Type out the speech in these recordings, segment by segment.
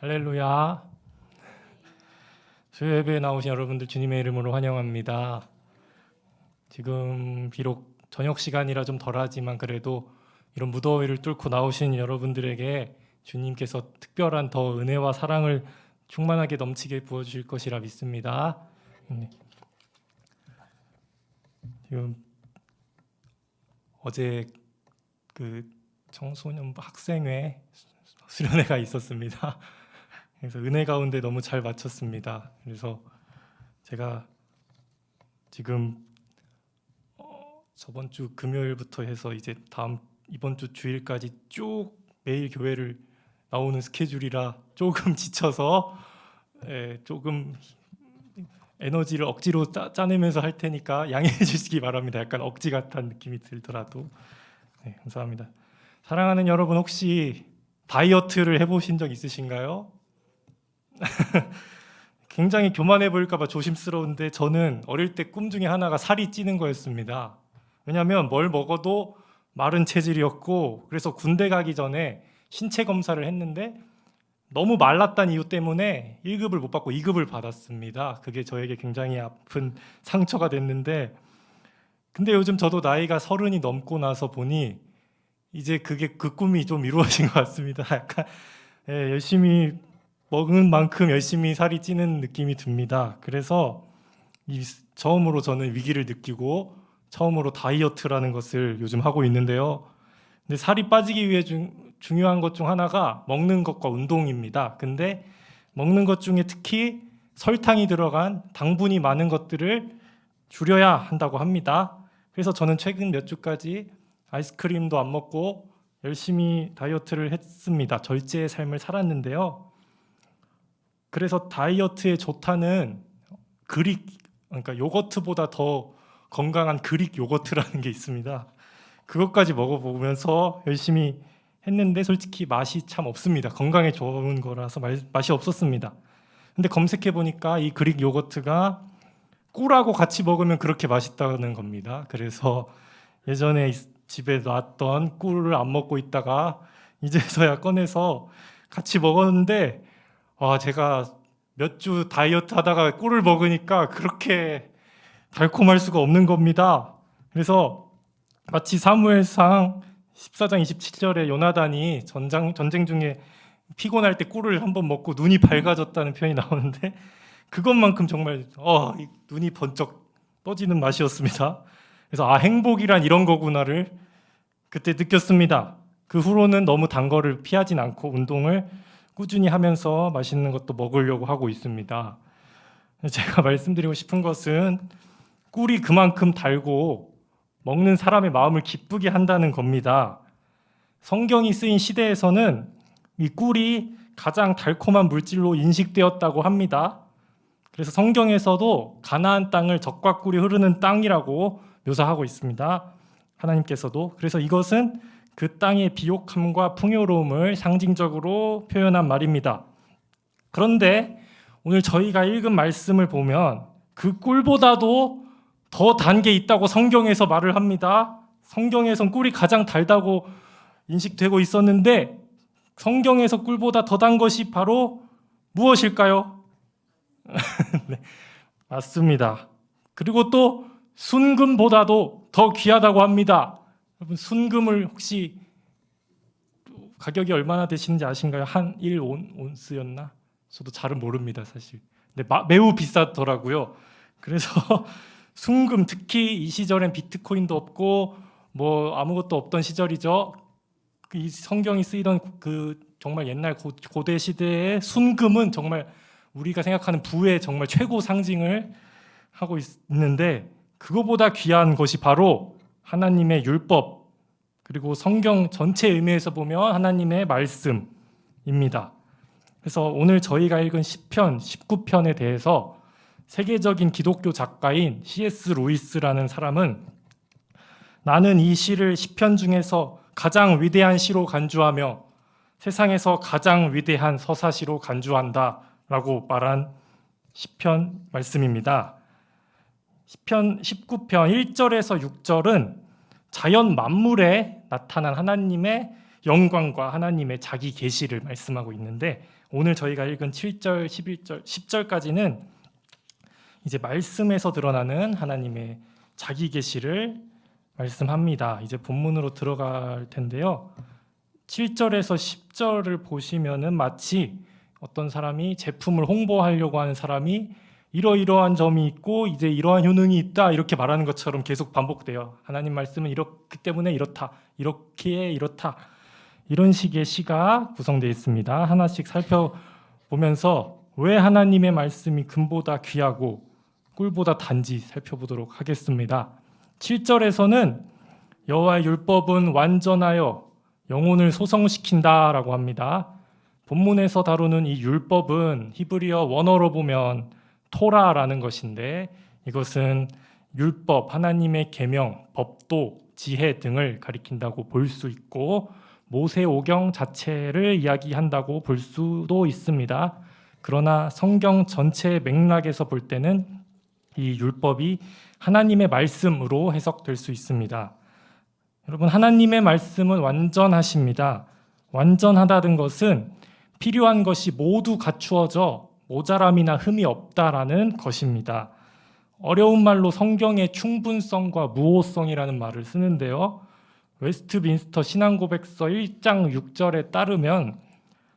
할렐루야. 주의 예배에 나오신 여러분들 주님의 이름으로 환영합니다. 지금 비록 저녁 시간이라 좀 덜하지만 그래도 이런 무더위를 뚫고 나오신 여러분들에게 주님께서 특별한 더 은혜와 사랑을 충만하게 넘치게 부어주실 것이라 믿습니다. 지금 어제 그 청소년부 학생회 수련회가 있었습니다. 그래서 은혜 가운데 너무 잘 마쳤습니다. 그래서 제가 지금 저번 주 금요일부터 해서 이제 이번 주 주일까지 쭉 매일 교회를 나오는 스케줄이라 조금 지쳐서 조금 에너지를 억지로 짜내면서 할 테니까 양해해 주시기 바랍니다. 약간 억지 같은 느낌이 들더라도 감사합니다. 사랑하는 여러분, 혹시 다이어트를 해보신 적 있으신가요? 굉장히 교만해 보일까 봐 조심스러운데 저는 어릴 때 꿈 중에 하나가 살이 찌는 거였습니다. 왜냐하면 뭘 먹어도 마른 체질이었고, 그래서 군대 가기 전에 신체 검사를 했는데 너무 말랐다는 이유 때문에 1급을 못 받고 2급을 받았습니다. 그게 저에게 굉장히 아픈 상처가 됐는데, 근데 요즘 저도 나이가 30이 넘고 나서 보니 이제 그 꿈이 좀 이루어진 것 같습니다. 약간 열심히 먹은 만큼 열심히 살이 찌는 느낌이 듭니다. 그래서 처음으로 저는 위기를 느끼고 처음으로 다이어트라는 것을 요즘 하고 있는데요. 근데 살이 빠지기 위해 중요한 것 중 하나가 먹는 것과 운동입니다. 근데 먹는 것 중에 특히 설탕이 들어간 당분이 많은 것들을 줄여야 한다고 합니다. 그래서 저는 최근 몇 주까지 아이스크림도 안 먹고 열심히 다이어트를 했습니다. 절제의 삶을 살았는데요. 그래서 다이어트에 좋다는 그러니까 요거트보다 더 건강한 그릭 요거트라는 게 있습니다. 그것까지 먹어보면서 열심히 했는데 솔직히 맛이 참 없습니다. 건강에 좋은 거라서 맛이 없었습니다. 근데 검색해 보니까 이 그릭 요거트가 꿀하고 같이 먹으면 그렇게 맛있다는 겁니다. 그래서 예전에 집에 놨던 꿀을 안 먹고 있다가 이제서야 꺼내서 같이 먹었는데 제가 몇 주 다이어트 하다가 꿀을 먹으니까 그렇게 달콤할 수가 없는 겁니다. 그래서 마치 사무엘상 14장 27절에 요나단이 전쟁 중에 피곤할 때 꿀을 한번 먹고 눈이 밝아졌다는 표현이 나오는데 그것만큼 정말 눈이 번쩍 떠지는 맛이었습니다. 그래서 행복이란 이런 거구나를 그때 느꼈습니다. 그 후로는 너무 단 거를 피하진 않고 운동을 꾸준히 하면서 맛있는 것도 먹으려고 하고 있습니다. 제가 말씀드리고 싶은 것은 꿀이 그만큼 달고 먹는 사람의 마음을 기쁘게 한다는 겁니다. 성경이 쓰인 시대에서는 이 꿀이 가장 달콤한 물질로 인식되었다고 합니다. 그래서 성경에서도 가나안 땅을 젖과 꿀이 흐르는 땅이라고 묘사하고 있습니다. 하나님께서도. 그래서 이것은 그 땅의 비옥함과 풍요로움을 상징적으로 표현한 말입니다. 그런데 오늘 저희가 읽은 말씀을 보면 그 꿀보다도 더 단 게 있다고 성경에서 말을 합니다. 성경에선 꿀이 가장 달다고 인식되고 있었는데 성경에서 꿀보다 더 단 것이 바로 무엇일까요? 네, 맞습니다. 그리고 또 순금보다도 더 귀하다고 합니다. 여러분, 순금을 혹시 가격이 얼마나 되시는지 아신가요? 한 1온스였나? 저도 잘은 모릅니다, 사실. 근데 매우 비싸더라고요. 그래서 순금, 특히 이 시절엔 비트코인도 없고 뭐 아무것도 없던 시절이죠. 이 성경이 쓰이던 그 정말 옛날 고대 시대의 순금은 정말 우리가 생각하는 부의 정말 최고 상징을 하고 있는데 그거보다 귀한 것이 바로 하나님의 율법, 그리고 성경 전체 의미에서 보면 하나님의 말씀입니다. 그래서 오늘 저희가 읽은 시편 19편에 대해서 세계적인 기독교 작가인 C.S. 루이스라는 사람은 나는 이 시를 시편 중에서 가장 위대한 시로 간주하며 세상에서 가장 위대한 서사시로 간주한다 라고 말한 시편 말씀입니다. 시편 19편 1절에서 6절은 자연 만물에 나타난 하나님의 영광과 하나님의 자기 계시를 말씀하고 있는데, 오늘 저희가 읽은 7절, 11절, 10절까지는 이제 말씀에서 드러나는 하나님의 자기 계시를 말씀합니다. 이제 본문으로 들어갈 텐데요. 7절에서 10절을 보시면은 마치 어떤 사람이 제품을 홍보하려고 하는 사람이 이러이러한 점이 있고 이제 이러한 효능이 있다 이렇게 말하는 것처럼 계속 반복돼요. 하나님 말씀은 이렇기 때문에 이렇다, 이렇다, 이런 식의 시가 구성되어 있습니다. 하나씩 살펴보면서 왜 하나님의 말씀이 금보다 귀하고 꿀보다 단지 살펴보도록 하겠습니다. 7절에서는 여호와의 율법은 완전하여 영혼을 소성시킨다라고 합니다. 본문에서 다루는 이 율법은 히브리어 원어로 보면 토라라는 것인데, 이것은 율법, 하나님의 계명, 법도, 지혜 등을 가리킨다고 볼 수 있고, 모세오경 자체를 이야기한다고 볼 수도 있습니다. 그러나 성경 전체의 맥락에서 볼 때는 이 율법이 하나님의 말씀으로 해석될 수 있습니다. 여러분, 하나님의 말씀은 완전하십니다. 완전하다는 것은 필요한 것이 모두 갖추어져 모자람이나 흠이 없다라는 것입니다. 어려운 말로 성경의 충분성과 무호성이라는 말을 쓰는데요. 웨스트민스터 신앙고백서 1장 6절에 따르면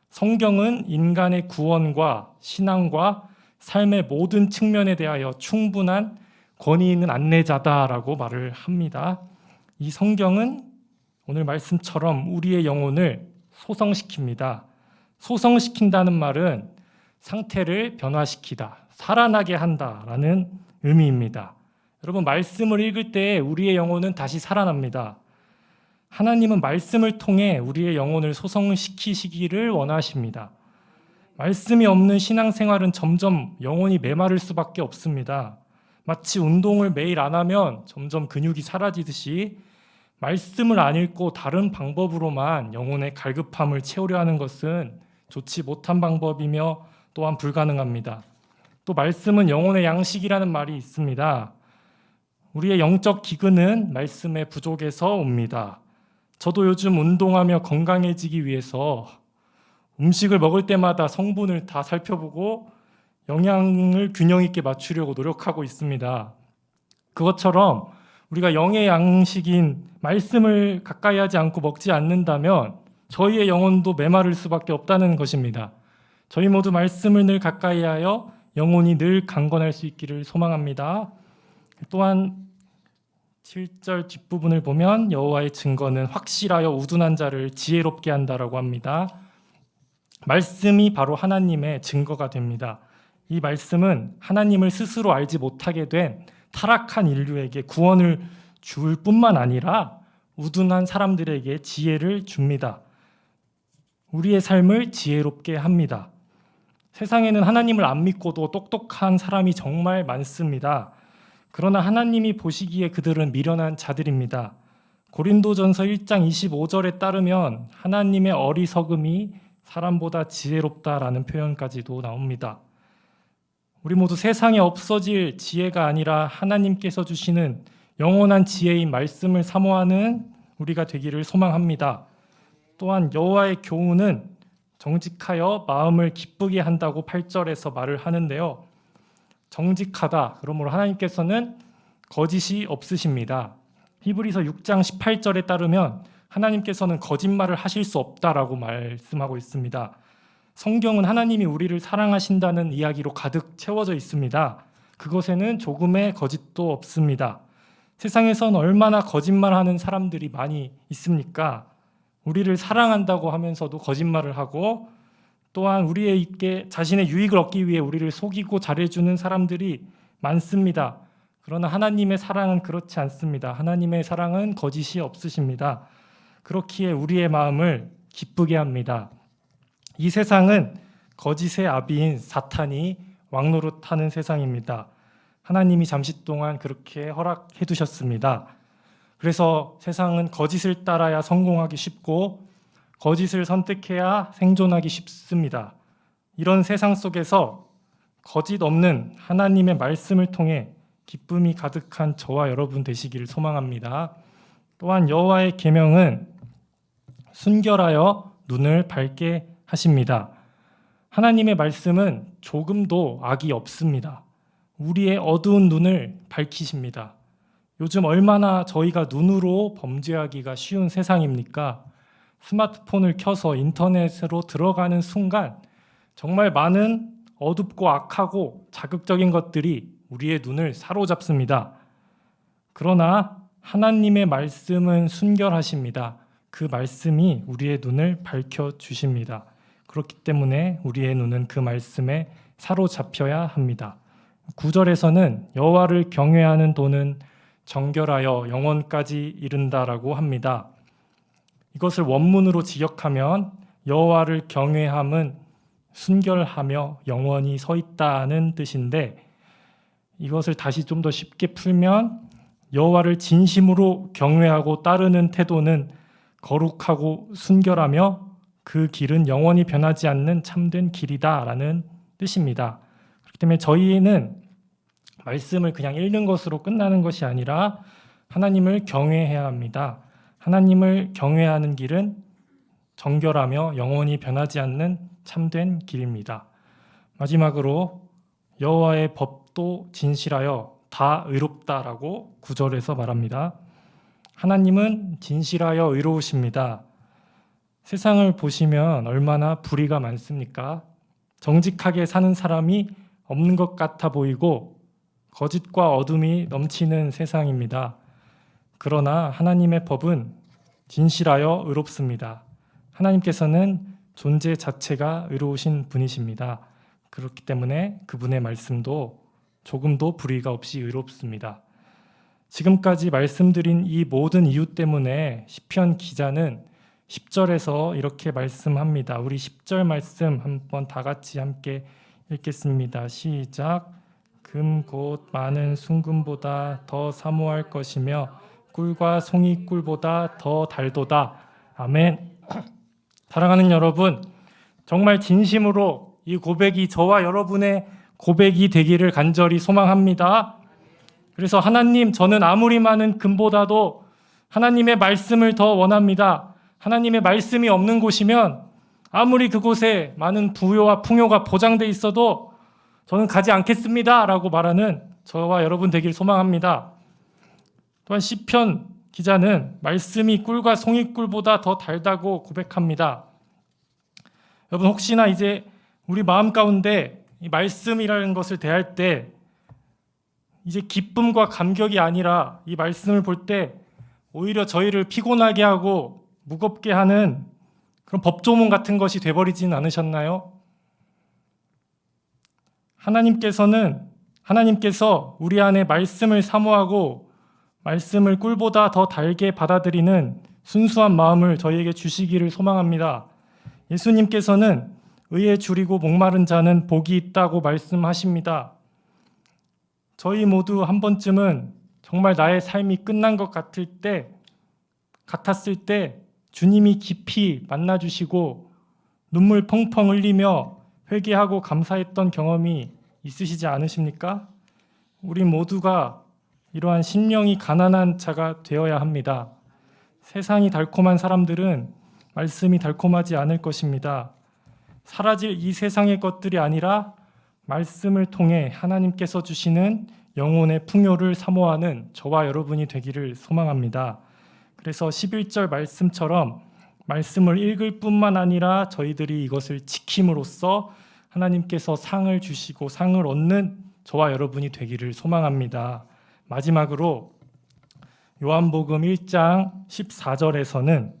성경은 인간의 구원과 신앙과 삶의 모든 측면에 대하여 충분한 권위 있는 안내자다라고 말을 합니다. 이 성경은 오늘 말씀처럼 우리의 영혼을 소성시킵니다. 소성시킨다는 말은 상태를 변화시키다, 살아나게 한다라는 의미입니다. 여러분, 말씀을 읽을 때 우리의 영혼은 다시 살아납니다. 하나님은 말씀을 통해 우리의 영혼을 소성시키시기를 원하십니다. 말씀이 없는 신앙생활은 점점 영혼이 메마를 수밖에 없습니다. 마치 운동을 매일 안 하면 점점 근육이 사라지듯이 말씀을 안 읽고 다른 방법으로만 영혼의 갈급함을 채우려 하는 것은 좋지 못한 방법이며 또한 불가능합니다. 또 말씀은 영혼의 양식이라는 말이 있습니다. 우리의 영적 기근은 말씀의 부족에서 옵니다. 저도 요즘 운동하며 건강해지기 위해서 음식을 먹을 때마다 성분을 다 살펴보고 영양을 균형 있게 맞추려고 노력하고 있습니다. 그것처럼 우리가 영의 양식인 말씀을 가까이 하지 않고 먹지 않는다면 저희의 영혼도 메마를 수밖에 없다는 것입니다. 저희 모두 말씀을 늘 가까이 하여 영혼이 늘 강건할 수 있기를 소망합니다. 또한 7절 뒷부분을 보면 여호와의 증거는 확실하여 우둔한 자를 지혜롭게 한다라고 합니다. 말씀이 바로 하나님의 증거가 됩니다. 이 말씀은 하나님을 스스로 알지 못하게 된 타락한 인류에게 구원을 줄 뿐만 아니라 우둔한 사람들에게 지혜를 줍니다. 우리의 삶을 지혜롭게 합니다. 세상에는 하나님을 안 믿고도 똑똑한 사람이 정말 많습니다. 그러나 하나님이 보시기에 그들은 미련한 자들입니다. 고린도전서 1장 25절에 따르면 하나님의 어리석음이 사람보다 지혜롭다라는 표현까지도 나옵니다. 우리 모두 세상에 없어질 지혜가 아니라 하나님께서 주시는 영원한 지혜인 말씀을 사모하는 우리가 되기를 소망합니다. 또한 여호와의 교훈은 정직하여 마음을 기쁘게 한다고 8절에서 말을 하는데요. 정직하다, 그러므로 하나님께서는 거짓이 없으십니다. 히브리서 6장 18절에 따르면 하나님께서는 거짓말을 하실 수 없다라고 말씀하고 있습니다. 성경은 하나님이 우리를 사랑하신다는 이야기로 가득 채워져 있습니다. 그것에는 조금의 거짓도 없습니다. 세상에선 얼마나 거짓말하는 사람들이 많이 있습니까? 우리를 사랑한다고 하면서도 거짓말을 하고, 또한 우리에게 자신의 유익을 얻기 위해 우리를 속이고 잘해주는 사람들이 많습니다. 그러나 하나님의 사랑은 그렇지 않습니다. 하나님의 사랑은 거짓이 없으십니다. 그렇기에 우리의 마음을 기쁘게 합니다. 이 세상은 거짓의 아비인 사탄이 왕노릇하는 세상입니다. 하나님이 잠시 동안 그렇게 허락해 두셨습니다. 그래서 세상은 거짓을 따라야 성공하기 쉽고 거짓을 선택해야 생존하기 쉽습니다. 이런 세상 속에서 거짓 없는 하나님의 말씀을 통해 기쁨이 가득한 저와 여러분 되시기를 소망합니다. 또한 여호와의 계명은 순결하여 눈을 밝게 하십니다. 하나님의 말씀은 조금도 악이 없습니다. 우리의 어두운 눈을 밝히십니다. 요즘 얼마나 저희가 눈으로 범죄하기가 쉬운 세상입니까? 스마트폰을 켜서 인터넷으로 들어가는 순간 정말 많은 어둡고 악하고 자극적인 것들이 우리의 눈을 사로잡습니다. 그러나 하나님의 말씀은 순결하십니다. 그 말씀이 우리의 눈을 밝혀주십니다. 그렇기 때문에 우리의 눈은 그 말씀에 사로잡혀야 합니다. 9절에서는 여호와를 경외하는 도는 정결하여 영원까지 이른다라고 합니다. 이것을 원문으로 직역하면 여호와를 경외함은 순결하며 영원히 서 있다는 뜻인데, 이것을 다시 좀 더 쉽게 풀면 여호와를 진심으로 경외하고 따르는 태도는 거룩하고 순결하며 그 길은 영원히 변하지 않는 참된 길이다라는 뜻입니다. 그렇기 때문에 저희는 말씀을 그냥 읽는 것으로 끝나는 것이 아니라 하나님을 경외해야 합니다. 하나님을 경외하는 길은 정결하며 영원히 변하지 않는 참된 길입니다. 마지막으로 여호와의 법도 진실하여 다 의롭다라고 9절에서 말합니다. 하나님은 진실하여 의로우십니다. 세상을 보시면 얼마나 불의가 많습니까? 정직하게 사는 사람이 없는 것 같아 보이고 거짓과 어둠이 넘치는 세상입니다. 그러나 하나님의 법은 진실하여 의롭습니다. 하나님께서는 존재 자체가 의로우신 분이십니다. 그렇기 때문에 그분의 말씀도 조금도 불의가 없이 의롭습니다. 지금까지 말씀드린 이 모든 이유 때문에 시편 기자는 10절에서 이렇게 말씀합니다. 우리 10절 말씀 한번 다 같이 함께 읽겠습니다. 시작. 금 곧 많은 순금보다 더 사모할 것이며 꿀과 송이꿀보다 더 달도다. 아멘. 사랑하는 여러분, 정말 진심으로 이 고백이 저와 여러분의 고백이 되기를 간절히 소망합니다. 그래서 하나님, 저는 아무리 많은 금보다도 하나님의 말씀을 더 원합니다. 하나님의 말씀이 없는 곳이면 아무리 그곳에 많은 부요와 풍요가 보장돼 있어도 저는 가지 않겠습니다 라고 말하는 저와 여러분 되길 소망합니다. 또한 시편 기자는 말씀이 꿀과 송이꿀보다 더 달다고 고백합니다. 여러분, 혹시나 이제 우리 마음 가운데 이 말씀이라는 것을 대할 때 이제 기쁨과 감격이 아니라 이 말씀을 볼 때 오히려 저희를 피곤하게 하고 무겁게 하는 그런 법조문 같은 것이 돼버리지는 않으셨나요? 하나님께서 우리 안에 말씀을 사모하고 말씀을 꿀보다 더 달게 받아들이는 순수한 마음을 저희에게 주시기를 소망합니다. 예수님께서는 의에 줄이고 목마른 자는 복이 있다고 말씀하십니다. 저희 모두 한 번쯤은 정말 나의 삶이 끝난 것 같았을 때 주님이 깊이 만나주시고 눈물 펑펑 흘리며 회개하고 감사했던 경험이 있으시지 않으십니까? 우리 모두가 이러한 심령이 가난한 자가 되어야 합니다. 세상이 달콤한 사람들은 말씀이 달콤하지 않을 것입니다. 사라질 이 세상의 것들이 아니라 말씀을 통해 하나님께서 주시는 영혼의 풍요를 사모하는 저와 여러분이 되기를 소망합니다. 그래서 11절 말씀처럼 말씀을 읽을 뿐만 아니라 저희들이 이것을 지킴으로써 하나님께서 상을 주시고 상을 얻는 저와 여러분이 되기를 소망합니다. 마지막으로 요한복음 1장 14절에서는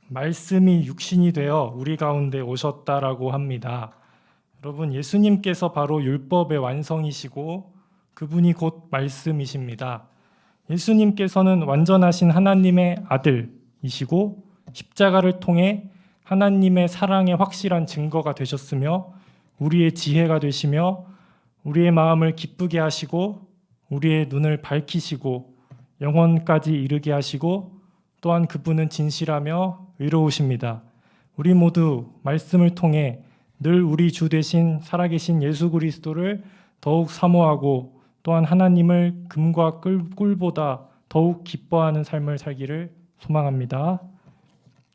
말씀이 육신이 되어 우리 가운데 오셨다라고 합니다. 여러분, 예수님께서 바로 율법의 완성이시고 그분이 곧 말씀이십니다. 예수님께서는 완전하신 하나님의 아들이시고 십자가를 통해 하나님의 사랑의 확실한 증거가 되셨으며 우리의 지혜가 되시며 우리의 마음을 기쁘게 하시고 우리의 눈을 밝히시고 영원까지 이르게 하시고 또한 그분은 진실하며 의로우십니다. 우리 모두 말씀을 통해 늘 우리 주 되신 살아계신 예수 그리스도를 더욱 사모하고 또한 하나님을 금과 꿀보다 더욱 기뻐하는 삶을 살기를 소망합니다.